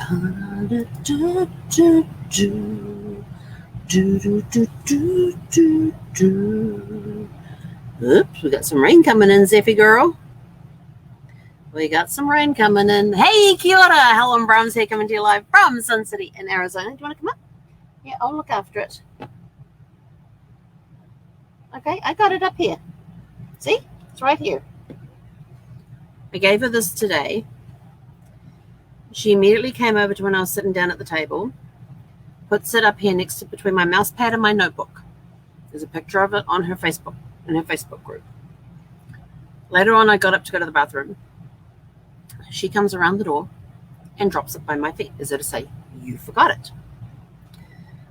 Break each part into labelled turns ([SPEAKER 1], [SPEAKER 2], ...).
[SPEAKER 1] Oops, we got some rain coming in, Zeffy girl. We got some rain coming in. Hey, kia ora. Helen Brahms here, coming to you live from Sun City in Arizona. Do you want to come up? Yeah, I'll look after it. Okay, I got it up here. See? It's right here. I gave her this today. She immediately came over to when I was sitting down at the table, puts it up here next to between my mouse pad and my notebook. There's a picture of it on her Facebook, in her Facebook group. Later on, I got up to go to the bathroom. She comes around the door and drops it by my feet, as though to say, you forgot it.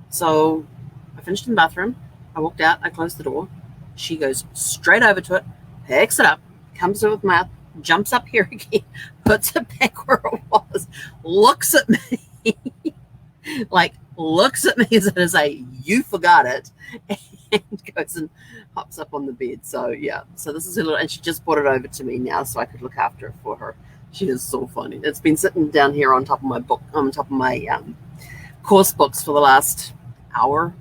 [SPEAKER 1] So I finished in the bathroom. I walked out. I closed the door. She goes straight over to it, picks it up, comes over with mouth, jumps up here again, puts it back where it was, looks at me, looks at me as though to say, you forgot it, and goes and hops up on the bed. So, yeah. So this is her little, and she just brought it over to me now so I could look after it for her. She is so funny. It's been sitting down here on top of my book, on top of my course books for the last hour.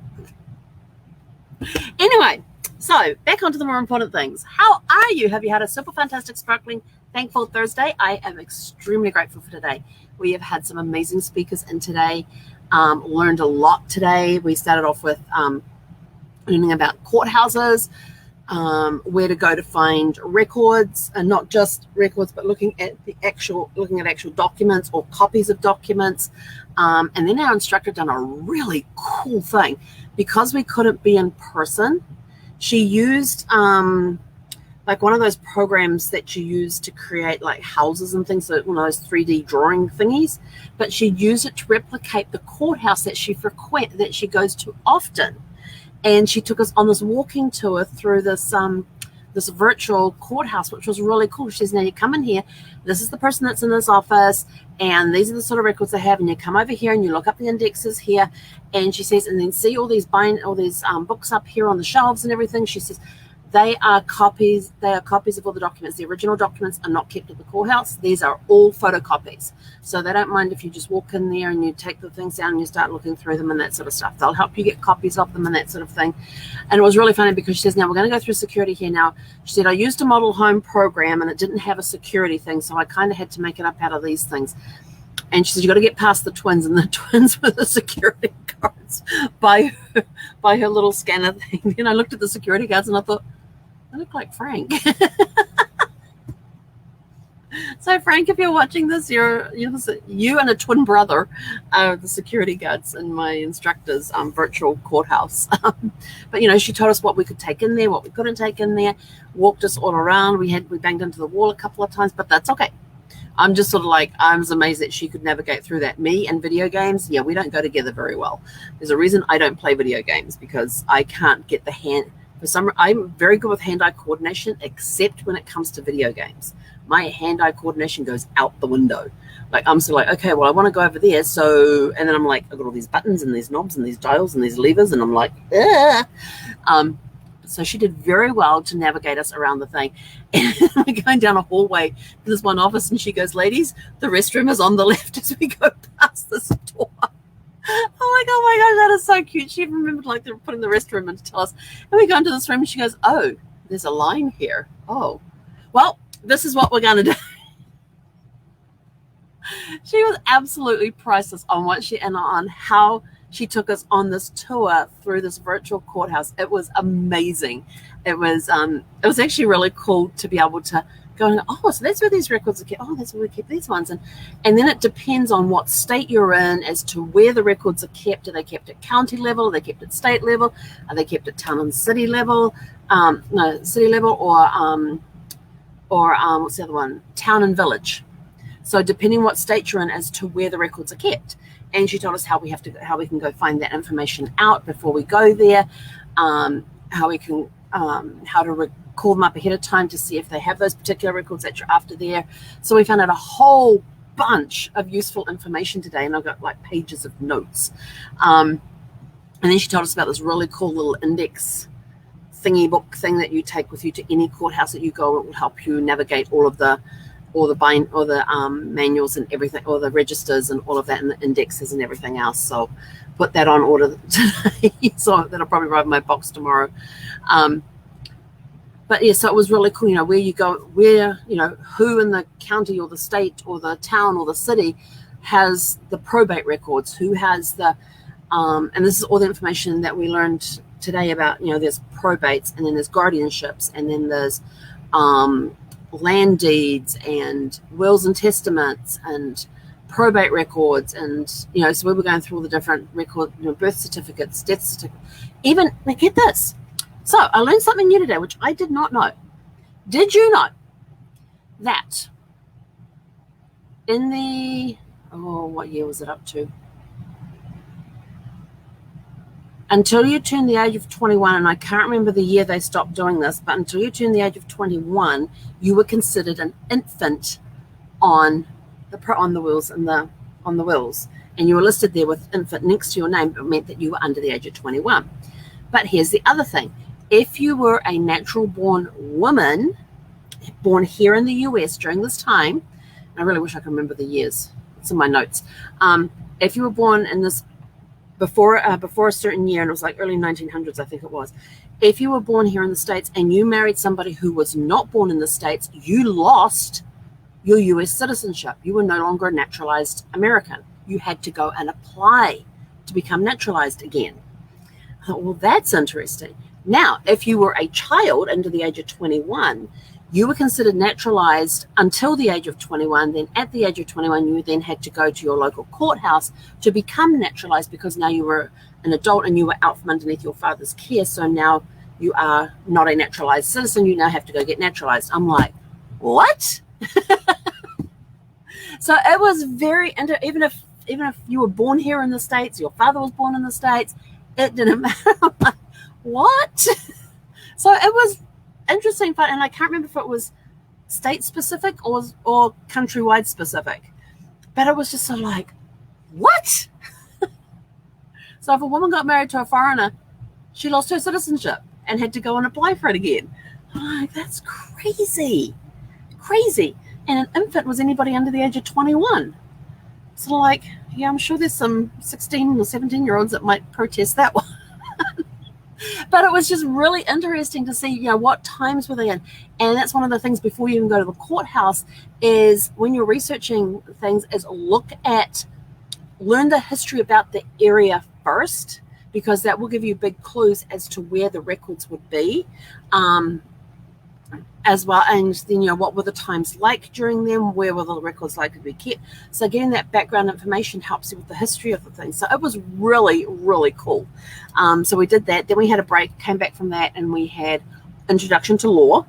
[SPEAKER 1] Anyway, so back onto the more important things. How are you? Have you had a super fantastic, sparkling, thankful Thursday? I am extremely grateful for today. We have had some amazing speakers in today. Learned a lot today. We started off with learning about courthouses, where to go to find records, and not just records, but looking at actual documents or copies of documents. And then our instructor done a really cool thing. Because we couldn't be in person, she used like one of those programs that you use to create like houses and things, so one of those 3D drawing thingies. But she used it to replicate the courthouse that she goes to often. And she took us on this walking tour through this this virtual courthouse, which was really cool. She says, now you come in here, this is the person that's in this office, and these are the sort of records they have, and you come over here and you look up the indexes here, and she says, and then see all these books up here on the shelves and everything. She says, they are copies of all the documents. The original documents are not kept at the courthouse. These are all photocopies. So they don't mind if you just walk in there and you take the things down and you start looking through them and that sort of stuff. They'll help you get copies of them and that sort of thing. And it was really funny because she says, now we're going to go through security here now. She said, I used a model home program and it didn't have a security thing, so I kind of had to make it up out of these things. And she said, you got to get past the twins, and the twins were the security guards by her little scanner thing. Then I looked at the security guards and I thought, I look like Frank. So Frank, if you're watching this, you and a twin brother are the security guards in my instructor's virtual courthouse. But she told us what we could take in there, what we couldn't take in there, walked us all around. We banged into the wall a couple of times, but that's okay. I'm just sort of like, I was amazed that she could navigate through that. Me and video games, yeah, we don't go together very well. There's a reason I don't play video games, because I can't get the hand. I'm very good with hand-eye coordination, except when it comes to video games. My hand-eye coordination goes out the window. Like, I'm sort of like, okay, well, I want to go over there. So, and then I'm like, I've got all these buttons and these knobs and these dials and these levers, and I'm like, so she did very well to navigate us around the thing. And we're going down a hallway to this one office, and she goes, ladies, the restroom is on the left as we go past this door. Oh my gosh, that is so cute. She remembered like they're putting the restroom in to tell us. And we go into this room and she goes, oh, there's a line here. Oh, well, this is what we're going to do. She was absolutely priceless on on how she took us on this tour through this virtual courthouse. It was amazing. It was actually really cool to be able to going, oh, so that's where these records are kept. Oh, that's where we keep these ones. And then it depends on what state you're in as to where the records are kept. Are they kept at county level? Are they kept at state level? Are they kept at town and city level? City level or what's the other one? Town and village. So depending what state you're in as to where the records are kept. And she told us how we can go find that information out before we go there, how to call them up ahead of time to see if they have those particular records that you're after there. So we found out a whole bunch of useful information today, and I've got like pages of notes. And then she told us about this really cool little index thingy book thing that you take with you to any courthouse that you go. It will help you navigate all of the all the manuals and everything, all the registers and all of that, and the indexes and everything else. So put that on order today. So that'll probably arrive in my box tomorrow. But yeah, so it was really cool, where you go, who in the county or the state or the town or the city has the probate records, who has the, and this is all the information that we learned today about, there's probates, and then there's guardianships, and then there's land deeds and wills and testaments and probate records. And, so we were going through all the different records, birth certificates, death certificates, even, get this. So I learned something new today, which I did not know. Did you know that in the, what year was it up to? Until you turn the age of 21, and I can't remember the year they stopped doing this, but until you turn the age of 21, you were considered an infant on the wills and on the wills, and you were listed there with infant next to your name. It meant that you were under the age of 21. But here's the other thing. If you were a natural-born woman, born here in the US during this time, I really wish I could remember the years. It's in my notes. If you were born in this before a certain year, and it was like early 1900s, I think it was. If you were born here in the States and you married somebody who was not born in the States, you lost your US citizenship. You were no longer a naturalized American. You had to go and apply to become naturalized again. I thought, well, that's interesting. Now, if you were a child under the age of 21, you were considered naturalized until the age of 21. Then at the age of 21, you then had to go to your local courthouse to become naturalized, because now you were an adult and you were out from underneath your father's care. So now you are not a naturalized citizen. You now have to go get naturalized. I'm like, what? So it was very, even if you were born here in the States, your father was born in the States, it didn't matter. I'm like, what? So it was interesting, and I can't remember if it was state specific or countrywide specific, but it was just so like, what? So if a woman got married to a foreigner, she lost her citizenship and had to go and apply for it again. I'm like, that's crazy. And an infant was anybody under the age of 21. So like, yeah, I'm sure there's some 16 or 17-year-olds that might protest that one. But it was just really interesting to see, what times were they in. And that's one of the things before you even go to the courthouse is when you're researching things is learn the history about the area first, because that will give you big clues as to where the records would be as well. And then, what were the times like during them? Where were the records likely to be kept? So getting that background information helps you with the history of the thing. So it was really, really cool. So we did that. Then we had a break, came back from that, and we had Introduction to Law,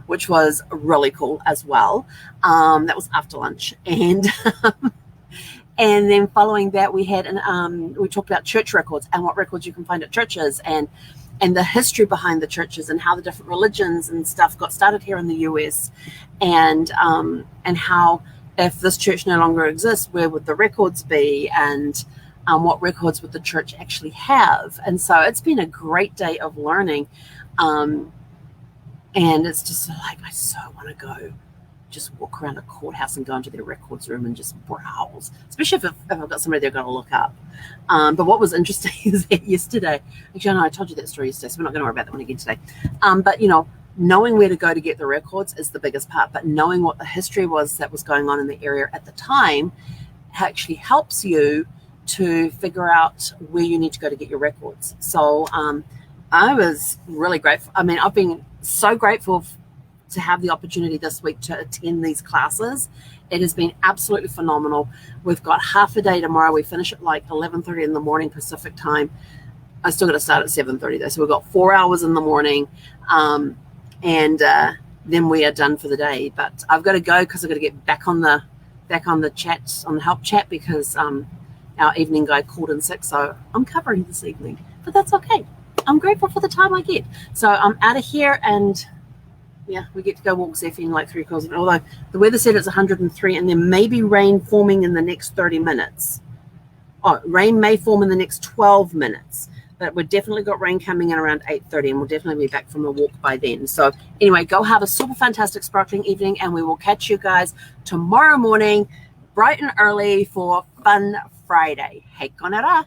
[SPEAKER 1] which was really cool as well. That was after lunch. And and then following that, we had we talked about church records and what records you can find at churches, and the history behind the churches and how the different religions and stuff got started here in the US, and how if this church no longer exists, where would the records be, and what records would the church actually have. And so it's been a great day of learning, and it's just like, I so want to go just walk around a courthouse and go into their records room and just browse, especially if I've got somebody they're going to look up. But what was interesting is that yesterday, actually, I know I told you that story yesterday, so we're not going to worry about that one again today. But, knowing where to go to get the records is the biggest part, but knowing what the history was that was going on in the area at the time actually helps you to figure out where you need to go to get your records. So I was really grateful. I mean, I've been so grateful to have the opportunity this week to attend these classes. It has been absolutely phenomenal. We've got half a day tomorrow. We finish at like 11:30 in the morning Pacific time. I still got to start at 7:30 though. So we've got 4 hours in the morning, and then we are done for the day. But I've got to go because I've got to get back on the chat, on the help chat, because our evening guy called in sick. So I'm covering this evening, but that's okay. I'm grateful for the time I get. So I'm out of here, and yeah, we get to go walk Zephy in like 3 quarters. Although the weather said it's 103, and there may be rain forming in the next 30 minutes. Oh, rain may form in the next 12 minutes. but we've definitely got rain coming in around 8:30, and we'll definitely be back from a walk by then. So anyway, go have a super fantastic sparkling evening, and we will catch you guys tomorrow morning bright and early for Fun Friday. Hei konera.